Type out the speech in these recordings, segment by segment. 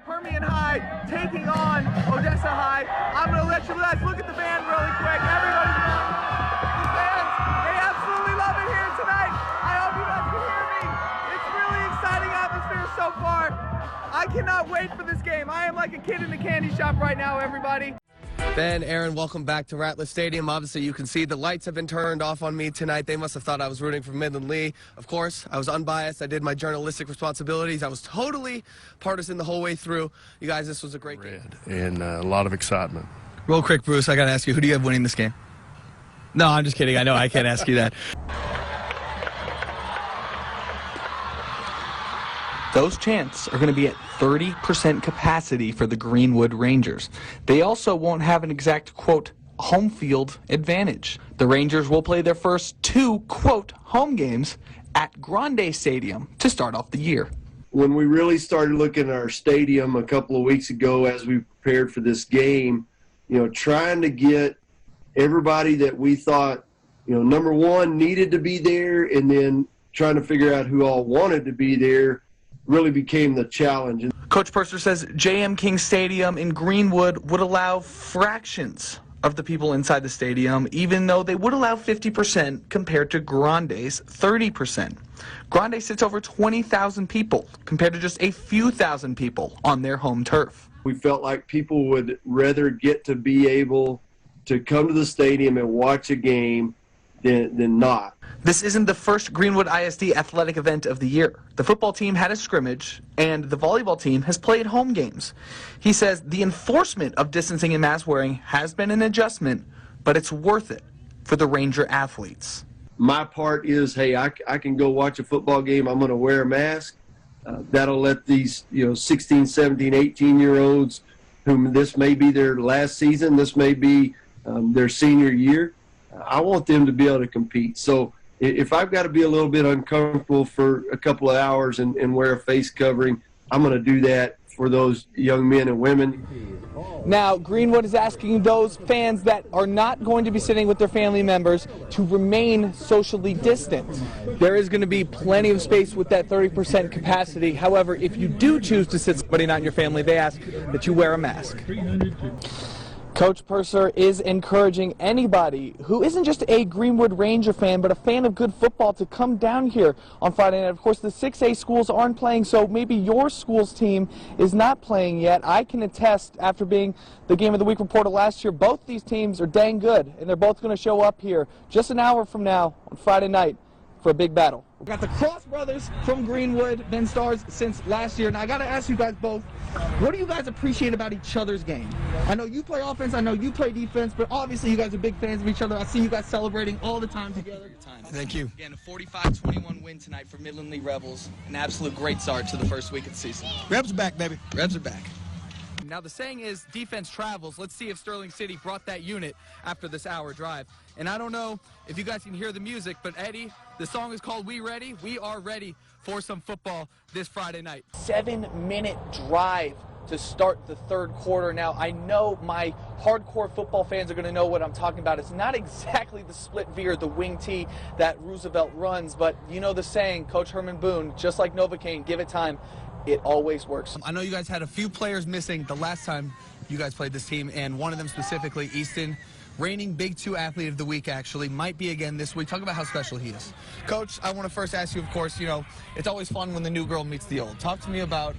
Permian High taking on Odessa High. I'm going to let you guys look at the band really quick. Everybody's going. The fans, they absolutely love it here tonight. I hope you guys can hear me. It's really exciting atmosphere so far. I cannot wait for this game. I am like a kid in a candy shop right now, everybody. Ben, Aaron, welcome back to Rattler Stadium. Obviously, you can see the lights have been turned off on me tonight. They must have thought I was rooting for Midland Lee. Of course, I was unbiased. I did my journalistic responsibilities. I was totally partisan the whole way through. You guys, this was a great game. And a lot of excitement. Real quick, Bruce, I got to ask you, who do you have winning this game? No, I'm just kidding. I know I can't ask you that. Those chants are going to be at 30% capacity for the Greenwood Rangers. They also won't have an exact, quote, home field advantage. The Rangers will play their first two, quote, home games at Grande Stadium to start off the year. When we really started looking at our stadium a couple of weeks ago as we prepared for this game, trying to get everybody that we thought, number one, needed to be there, and then trying to figure out who all wanted to be there really became the challenge. Coach Purser says J.M. King Stadium in Greenwood would allow fractions of the people inside the stadium, even though they would allow 50% compared to Grande's 30%. Grande sits over 20,000 people compared to just a few thousand people on their home turf. We felt like people would rather get to be able to come to the stadium and watch a game than not. This isn't the first Greenwood ISD athletic event of the year. The football team had a scrimmage, and the volleyball team has played home games. He says the enforcement of distancing and mask wearing has been an adjustment, but it's worth it for the Ranger athletes. My part is, hey, I can go watch a football game. I'm going to wear a mask. That'll let these 16, 17, 18-year-olds, whom this may be their last season, this may be their senior year, I want them to be able to compete. So if I've got to be a little bit uncomfortable for a couple of hours and wear a face covering, I'm going to do that for those young men and women. Now, Greenwood is asking those fans that are not going to be sitting with their family members to remain socially distant. There is going to be plenty of space with that 30% capacity. However, if you do choose to sit somebody not in your family, they ask that you wear a mask. Coach Purser is encouraging anybody who isn't just a Greenwood Ranger fan, but a fan of good football to come down here on Friday night. Of course, the 6A schools aren't playing, so maybe your school's team is not playing yet. I can attest, after being the Game of the Week reporter last year, both these teams are dang good, and they're both going to show up here just an hour from now on Friday night for a big battle. We've got the Cross brothers from Greenwood, been stars since last year. Now, I got to ask you guys both, what do you guys appreciate about each other's game? I know you play offense, I know you play defense, but obviously you guys are big fans of each other. I see you guys celebrating all the time together. Thank you. Again, a 45-21 win tonight for Midland Lee Rebels. An absolute great start to the first week of the season. Rebs are back, baby. Rebs are back. Now, the saying is defense travels. Let's see if Sterling City brought that unit after this hour drive. And I don't know if you guys can hear the music, but Eddie, the song is called We Ready. We are ready for some football this Friday night. 7-minute drive to start the third quarter. Now, I know my hardcore football fans are going to know what I'm talking about. It's not exactly the split V or the wing T that Roosevelt runs, but you know the saying, Coach Herman Boone, just like Novocaine, give it time. It always works. I know you guys had a few players missing the last time you guys played this team, and one of them specifically, Easton, reigning Big 2 Athlete of the Week, actually, might be again this week. Talk about how special he is. Coach, I want to first ask you, of course, it's always fun when the new girl meets the old. Talk to me about,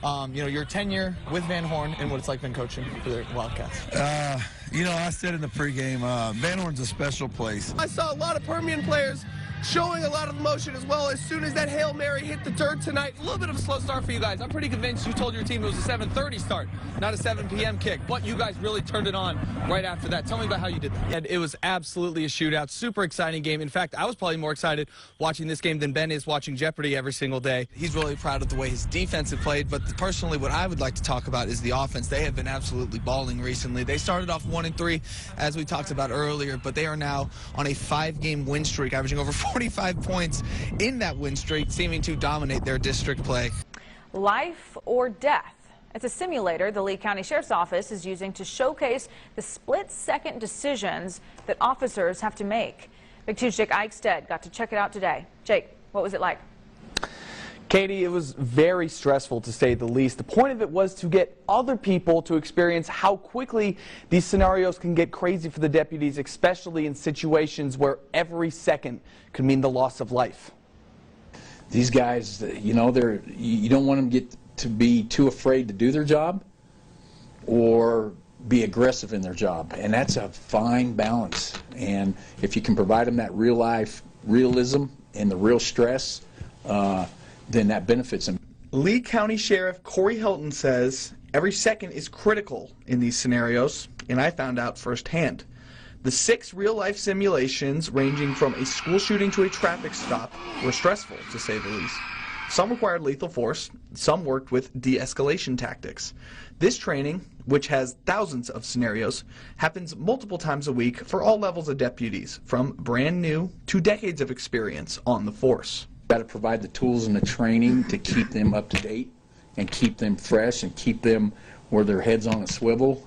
your tenure with Van Horn and what it's like been coaching for the Wildcats. I said in the pregame, Van Horn's a special place. I saw a lot of Permian players showing a lot of emotion as well. As soon as that Hail Mary hit the dirt tonight, a little bit of a slow start for you guys. I'm pretty convinced you told your team it was a 7:30 start, not a 7 p.m. kick, but you guys really turned it on right after that. Tell me about how you did that. And it was absolutely a shootout, super exciting game. In fact, I was probably more excited watching this game than Ben is watching Jeopardy every single day. He's really proud of the way his defense had played, but personally what I would like to talk about is the offense. They have been absolutely balling recently. They started off 1-3, as we talked about earlier, but they are now on a 5-game win streak, averaging over 45 points in that win streak, seeming to dominate their district play. Life or death. It's a simulator the Lee County Sheriff's Office is using to showcase the split-second decisions that officers have to make. Big 2's Jakeeichstaedt got to check it out today. Jake, what was it like? Katie, it was very stressful to say the least. The point of it was to get other people to experience how quickly these scenarios can get crazy for the deputies, especially in situations where every second could mean the loss of life. These guys, you know, you don't want them to be too afraid to do their job or be aggressive in their job, and that's a fine balance. And if you can provide them that real life realism and the real stress, then that benefits them. Lee County Sheriff Corey Hilton says every second is critical in these scenarios, and I found out firsthand. The 6 real-life simulations, ranging from a school shooting to a traffic stop, were stressful, to say the least. Some required lethal force, some worked with de-escalation tactics. This training, which has thousands of scenarios, happens multiple times a week for all levels of deputies, from brand new to decades of experience on the force. Got to provide the tools and the training to keep them up to date and keep them fresh and keep them where their head's on a swivel,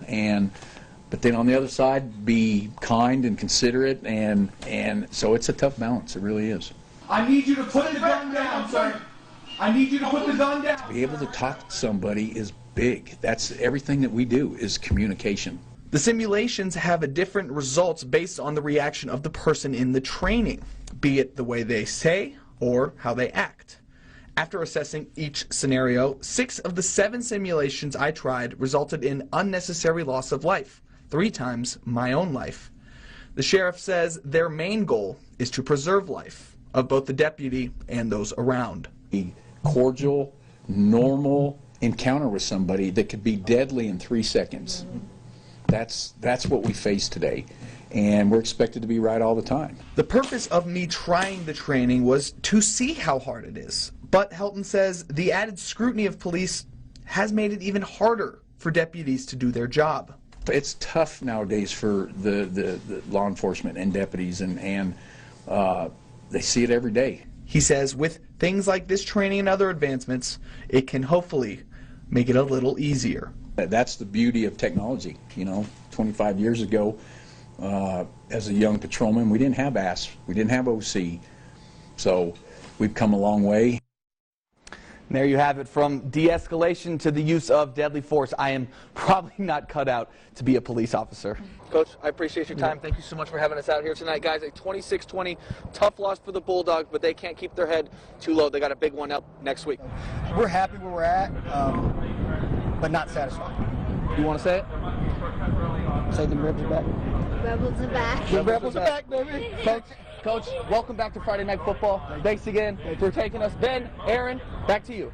but then on the other side be kind and considerate, and so it's a tough balance. It really is. I need you to put the gun down, sir. I need you to put the gun down. To be able to talk to somebody is big. That's everything that we do is communication. The simulations have different results based on the reaction of the person in the training, be it the way they say or how they act. After assessing each scenario, 6 of the 7 simulations I tried resulted in unnecessary loss of life, 3 times my own life. The sheriff says their main goal is to preserve life of both the deputy and those around. A cordial, normal encounter with somebody that could be deadly in 3 seconds. That's what we face today, and we're expected to be right all the time. The purpose of me trying the training was to see how hard it is, but Helton says the added scrutiny of police has made it even harder for deputies to do their job. It's tough nowadays for the law enforcement and deputies, and they see it every day. He says with things like this training and other advancements, it can hopefully make it a little easier. That's the beauty of technology. You know, 25 years ago, as a young patrolman, we didn't have ASP, we didn't have OC, so we've come a long way. And there you have it, from de-escalation to the use of deadly force. I am probably not cut out to be a police officer. Coach, I appreciate your time. Thank you so much for having us out here tonight, guys. A 26-20 tough loss for the Bulldogs, but they can't keep their head too low. They got a big one up next week. We're happy where we're at, but not satisfied. You want to say it? Say the Rebels are back. Rebels are back. The Rebels are back, baby. Coach, welcome back to Friday Night Football. Thanks again for taking us. Ben, Aaron, back to you.